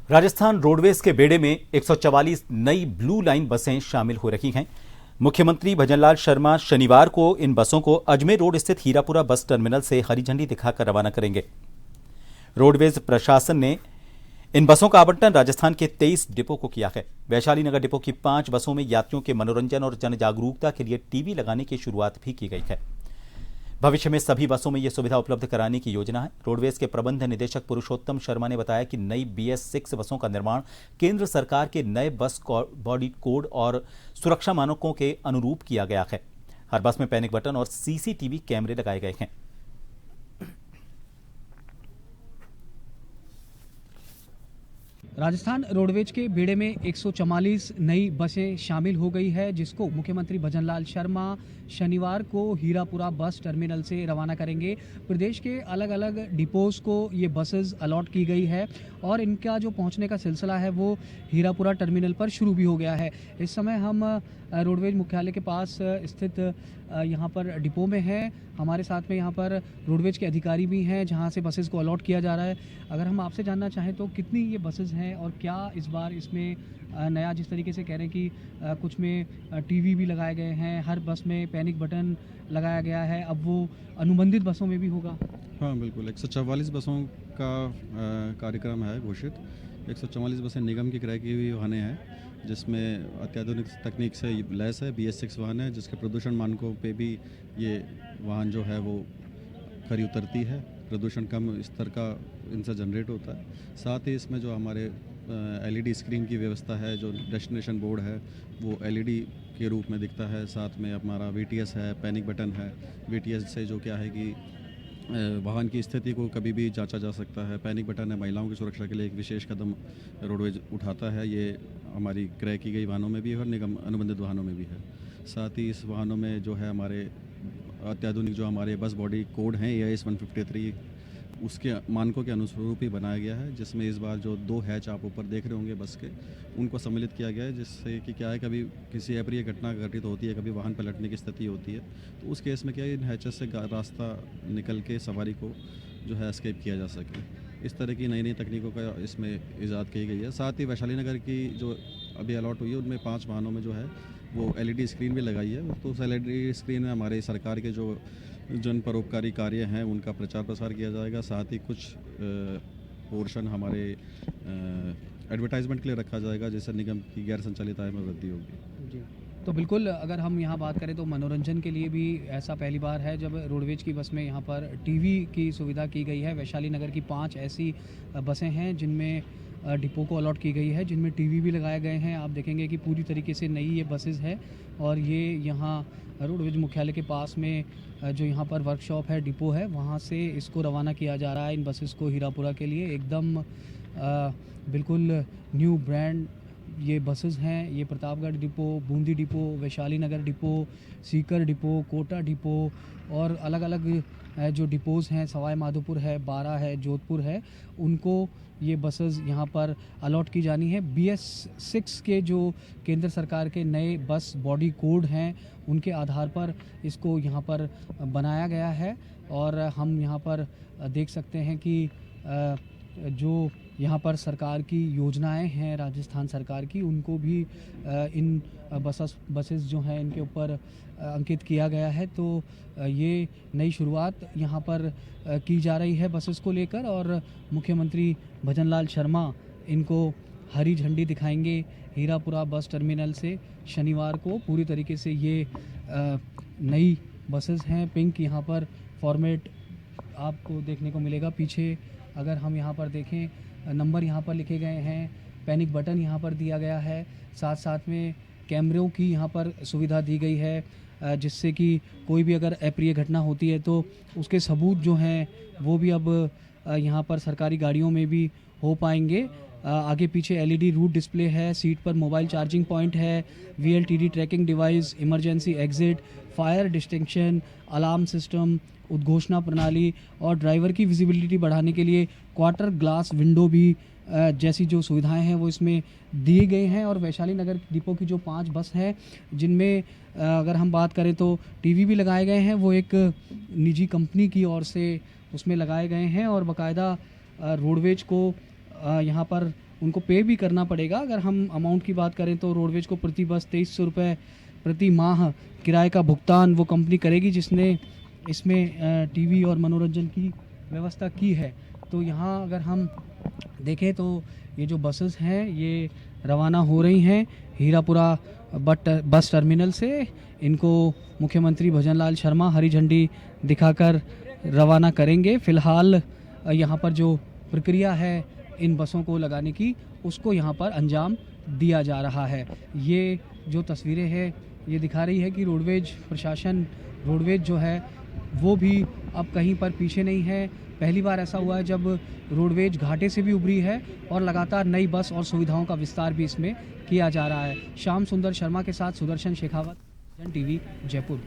Rajasthan roadways के बेड़े में 144 नई ब्लू लाइन बसें शामिल हो रही हैं। मुख्यमंत्री भजनलाल शर्मा शनिवार को इन बसों को अजमेर रोड स्थित हीरापुरा बस टर्मिनल से हरी झंडी दिखाकर रवाना करेंगे। रोडवेज प्रशासन ने इन बसों का आवंटन राजस्थान के 23 डिपो को किया है। वैशाली नगर डिपो की 5 बसों में यात्रियों के मनोरंजन और जन जागरूकता के लिए टीवी लगाने की शुरुआत भी की गई है। भविष्य में सभी बसों में यह सुविधा उपलब्ध कराने की योजना है। रोडवेज के प्रबंध निदेशक पुरुषोत्तम शर्मा ने बताया कि नई BS6 बसों का निर्माण केंद्र सरकार के नए बस बॉडी कोड और सुरक्षा मानकों के अनुरूप किया गया है। हर बस में पैनिक बटन और CCTV कैमरे लगाए गए हैं। राजस्थान रोडवेज के बेड़े में 144 नई बसें शामिल हो गई है, जिसको मुख्यमंत्री भजनलाल शर्मा शनिवार को हीरापुरा बस टर्मिनल से रवाना करेंगे। प्रदेश के अलग अलग डिपोज को ये बसेस अलॉट की गई है और इनका जो पहुंचने का सिलसिला है वो हीरापुरा टर्मिनल पर शुरू भी हो गया है। इस समय हम रोडवेज मुख्यालय के पास स्थित यहाँ पर डिपो में हैं। हमारे साथ में यहाँ पर रोडवेज के अधिकारी भी हैं जहाँ से बसेस को अलॉट किया जा रहा है। अगर हम आपसे जानना चाहें तो कितनी ये बसेस हैं और क्या इस बार इसमें नया, जिस तरीके से कह रहे हैं कि कुछ में टीवी भी लगाए गए हैं, हर बस में पैनिक बटन लगाया गया है, अब वो अनुबंधित बसों में भी होगा? हाँ बिल्कुल, 144 बसों का कार्यक्रम है घोषित। 144 बसें निगम की क्रय की हुई वाहनें हैं, जिसमें अत्याधुनिक तकनीक से लैस है। BS6 वाहन है, जिसके प्रदूषण मानकों पे भी ये वाहन जो है वो खरी उतरती है। प्रदूषण कम स्तर का इनसे जनरेट होता है। साथ ही इसमें जो हमारे LED स्क्रीन की व्यवस्था है, जो डेस्टिनेशन बोर्ड है वो LED के रूप में दिखता है। साथ में हमारा VTS है, पैनिक बटन है। VTS से जो क्या है कि वाहन की स्थिति को कभी भी जांचा जा सकता है। पैनिक बटन है, महिलाओं की सुरक्षा के लिए एक विशेष कदम रोडवेज उठाता है। ये हमारी क्रय की गई वाहनों में भी है और निगम अनुबंधित वाहनों में भी है। साथ ही इस वाहनों में जो है हमारे अत्याधुनिक जो हमारे बस बॉडी कोड हैं AIS 153 उसके मानकों के अनुरूप ही बनाया गया है, जिसमें इस बार जो 2 हैच आप ऊपर देख रहे होंगे बस के, उनको सम्मिलित किया गया है, जिससे कि क्या है कभी किसी अप्रिय घटना घटित होती है, कभी वाहन पलटने की स्थिति होती है, तो उस केस में क्या है इन हैचेस से रास्ता निकल के सवारी को जो है एस्केप किया जा सके। इस तरह की नई नई तकनीकों का इसमें ईजाद की गई है। साथ ही वैशाली नगर की जो अभी अलॉट हुई है उनमें 5 वाहनों में जो है वो LED स्क्रीन भी लगाई है। तो उस LED स्क्रीन में हमारे सरकार के जो जन परोपकारी कार्य हैं उनका प्रचार प्रसार किया जाएगा। साथ ही कुछ पोर्शन हमारे एडवर्टाइजमेंट के लिए रखा जाएगा, जिससे निगम की गैर संचालित आय में वृद्धि होगी। जी, तो बिल्कुल अगर हम यहाँ बात करें तो मनोरंजन के लिए भी ऐसा पहली बार है जब रोडवेज की बस में यहाँ पर टीवी की सुविधा की गई है। वैशाली नगर की 5 ऐसी बसें हैं जिनमें डिपो को अलॉट की गई है, जिनमें टीवी भी लगाए गए हैं। आप देखेंगे कि पूरी तरीके से नई ये बसेस है और ये यहाँ रोडवेज मुख्यालय के पास में जो यहाँ पर वर्कशॉप है, डिपो है, वहाँ से इसको रवाना किया जा रहा है इन बसेस को हीरापुरा के लिए। एकदम बिल्कुल न्यू ब्रांड ये बसेस हैं। ये Pratapgarh depot, Bundi depot, Vaishali Nagar depot, Sikar depot, Kota depot और अलग अलग जो डिपोज़ हैं, सवाई माधोपुर है, बारा है, जोधपुर है, उनको ये बसेस यहाँ पर अलॉट की जानी है। BS6 के जो केंद्र सरकार के नए बस बॉडी कोड हैं उनके आधार पर इसको यहाँ पर बनाया गया है और हम यहाँ पर देख सकते हैं कि जो यहाँ पर सरकार की योजनाएं हैं राजस्थान सरकार की, उनको भी इन बसेस जो हैं इनके ऊपर अंकित किया गया है। तो ये नई शुरुआत यहाँ पर की जा रही है बसेस को लेकर और मुख्यमंत्री भजनलाल शर्मा इनको हरी झंडी दिखाएंगे हीरापुरा बस टर्मिनल से शनिवार को। पूरी तरीके से ये नई बसेस हैं। पिंक यहाँ पर फॉर्मेट आपको देखने को मिलेगा। पीछे अगर हम यहाँ पर देखें नंबर यहाँ पर लिखे गए हैं, पैनिक बटन यहाँ पर दिया गया है, साथ साथ में कैमरों की यहाँ पर सुविधा दी गई है, जिससे कि कोई भी अगर अप्रिय घटना होती है तो उसके सबूत जो हैं वो भी अब यहाँ पर सरकारी गाड़ियों में भी हो पाएंगे। आगे पीछे LED रूट डिस्प्ले है, सीट पर मोबाइल चार्जिंग पॉइंट है, VLTD tracking device, emergency exit, fire distinction, alarm system, उद्घोषणा प्रणाली और ड्राइवर की विजिबिलिटी बढ़ाने के लिए क्वार्टर ग्लास विंडो भी जैसी जो सुविधाएं हैं वो इसमें दिए गए हैं। और वैशाली नगर डिपो की जो 5 बस हैं जिनमें अगर हम बात करें तो टीवी भी लगाए गए हैं, वो एक निजी कंपनी की ओर से उसमें लगाए गए हैं और बाकायदा रोडवेज को यहाँ पर उनको पे भी करना पड़ेगा। अगर हम अमाउंट की बात करें तो रोडवेज को प्रति बस 2300 रुपये प्रति माह किराए का भुगतान वो कंपनी करेगी जिसने इसमें टीवी और मनोरंजन की व्यवस्था की है। तो यहाँ अगर हम देखें तो ये जो बसेस हैं ये रवाना हो रही हैं हीरापुरा बस टर्मिनल से। इनको मुख्यमंत्री भजनलाल शर्मा हरी झंडी दिखाकर रवाना करेंगे। फ़िलहाल यहाँ पर जो प्रक्रिया है इन बसों को लगाने की उसको यहाँ पर अंजाम दिया जा रहा है। ये जो तस्वीरें हैं ये दिखा रही है कि रोडवेज प्रशासन, रोडवेज जो है वो भी अब कहीं पर पीछे नहीं है। पहली बार ऐसा हुआ है जब रोडवेज घाटे से भी उभरी है और लगातार नई बस और सुविधाओं का विस्तार भी इसमें किया जा रहा है। श्याम सुंदर शर्मा के साथ सुदर्शन शेखावत, जन टीवी, जयपुर।